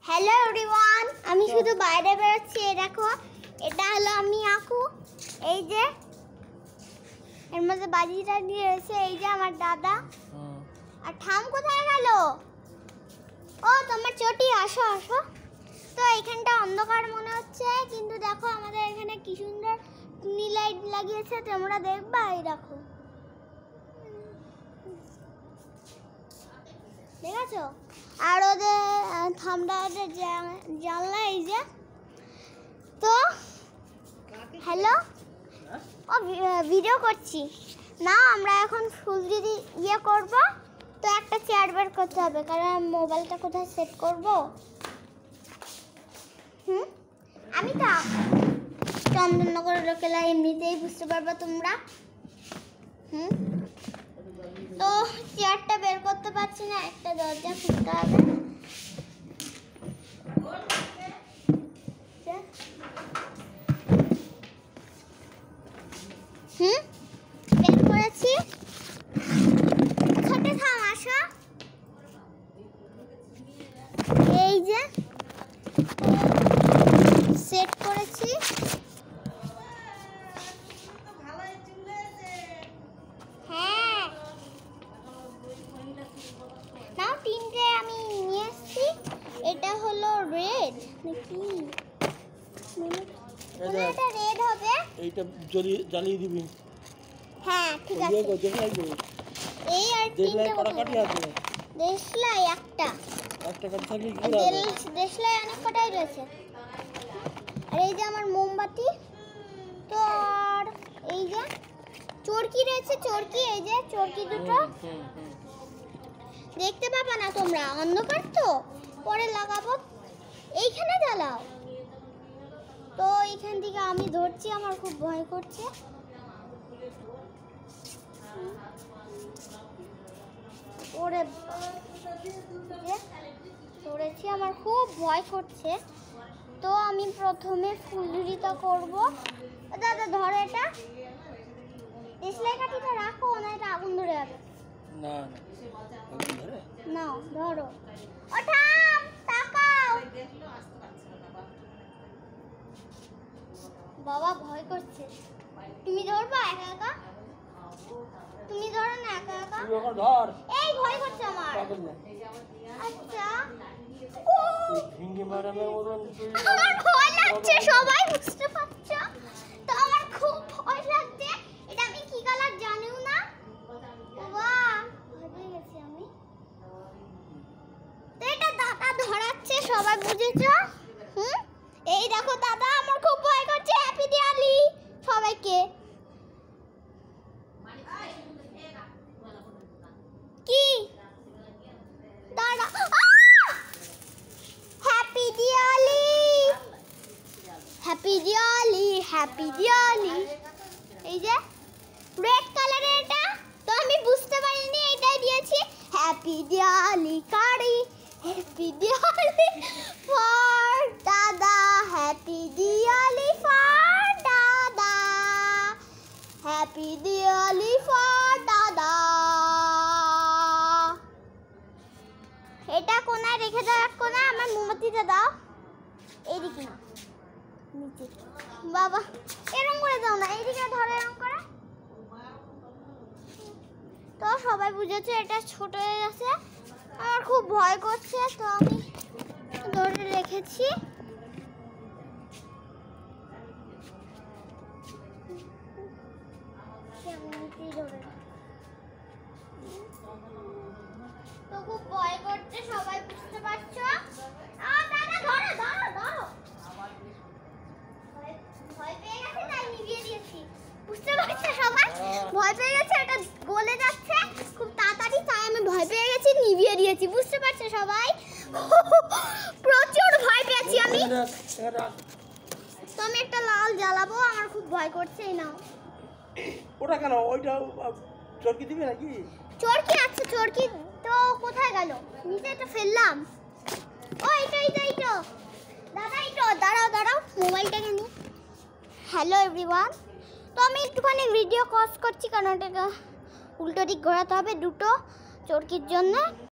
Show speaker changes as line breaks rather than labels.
Hello everyone, আমি শুধু বাইরে বেরোচ্ছি। এই দেখো, এটা হলো আমি আকু। এই যে এর মধ্যে বাজিটা দিয়ে রয়েছে। এই যে আমার দাদা। আর ঠাম কোথায় গেল? ও তোমার চটি, আসো আসো। তো এখানটা অন্ধকার মনে হচ্ছে, কিন্তু দেখো আমাদের এখানে কি সুন্দর টুনি লাইট লাগিয়েছে, তোমরা দেখবা। এই দেখো, ঠিক আছে। আর ওদের থামটা জানলা। এই যে, তো হ্যালো, ও ভিডিও করছি না। আমরা এখন ফুল যদি ইয়ে করবো, তো একটা চেয়ার বের করতে হবে, কারণ মোবাইলটা কোথায় সেট করব। আমি তো চন্দননগর লোকেলা, এমনিতেই বুঝতে পারবে তোমরা। তো চেয়ারটা বের করতে পারছি না, একটা দরজা খুলতে হবে। বের করেছি। ছোট থাম, আসো। এই যে সেট করেছি। হ্যাঁ, নাও তিনটে আমি নিয়ে এসেছি। এটা হলো রেড নাকি? এটা রেড হবে।
এইটা জ্বালিয়ে দিবি।
হ্যাঁ, ঠিক আছে। এই আর তিনটে
কাটাকাটি আছে।
দেশলাই একটা
কাটি থাকলে কি হবে?
দেশলাই অনেক কটাই রয়েছে। আর এই যে আমার মোমবাতি। তো আর এই যে চরকি রয়েছে, চরকি। এই যে চরকি দুটো দেখতে পাবা না তোমরা, অন্ধকার তো, পরে লাগাবো। এইখানে জ্বালাও। তো এইখান থেকে আমি ধরছি, আমার খুব ভয় করছে। ওরে ধরেছি, আমার খুব ভয় করছে। তো আমি প্রথমে ফুলঝুরিটা করবো। দাদা ধরো, এটা দেশলাই কাঠিটা রাখো না, এটা আগুন ধরে যাবে।
না
না, ধরো। ও থাম, তাকাও। বাবা ভয় করছে। তুমি ধরবা একা একা? তুমি ধরো না একা একা।
ধর।
এই ভয় করছে আমার। আচ্ছা, আমার ভয় লাগছে, সবাই বুঝতে পারছো তো। আমার খুব ভয় লাগছে। এটা আমি কি কালার জানিও না। বাহ, ভয় পেয়ে গেছি আমি। তো এটা দাদা ধরাচ্ছে, সবাই বুঝেছো? এই দেখো দাদা, আমার খুব ভয় করছে। হ্যাপি দিওয়ালি সবাইকে। কি দাদা, happy Diwali, happy Diwali, happy Diwali. এই যে রেড কালারের এটা, তো আমি বুঝতে পারিনি, এটাই দিয়েছি। হ্যাপি দিওয়ালি কারি, হ্যাপি দিওয়ালি ফর দাদা, হ্যাপি দিওয়ালি ফর দাদা, হ্যাপি দিওয়ালি ফর দাদা। এটা কোনায় রেখে দাও, এক কোনায়। আমার মোমবাতিটা দাও, এইদিকে না, নিচে। বাবা এরকম করে দাও না, এইদিকে ধরে এরকম করে। তো সবাই বুঝেছে এটা ছোট হয়ে গেছে। আমার খুব ভয় করছে, তো আমি ধরে রেখেছি। তো খুব ভয় করছে, সবাই বুঝতে পারছো। দাদা ধরো ধরো ধরো। ভয় পেয়ে গেছে, তাই নিভিয়ে দিয়েছি। বুঝতে পারছো সবাই? ভয় পেয়ে গেছে, এটা গলে যাচ্ছে খুব তাড়াতাড়ি, তাই আমি ভয় পেয়ে গেছি, নিভিয়ে দিয়েছি। বুঝতে পারছো সবাই? প্রচুর ভয় পেয়েছি আমি। তো আমি একটা লাল জ্বালাবো, আমার খুব ভয় করছে। এই নাও।
ওটা কেন? ওইটা চরকি দিবে নাকি?
চরকি আছে, চরকি তো কোথায় গেল? নিচে তো ফেললাম। ও এইটা এইটা এইটা দাদা, এইটা দাঁড়াও দাঁড়াও, মোবাইলটাকে নি। হ্যালো এভরিওয়ান, তো আমি একটুখানি ভিডিও কজ করছি, কারণ এটাকে উল্টো দিক ঘোরাতে হবে দুটো চরকির জন্য।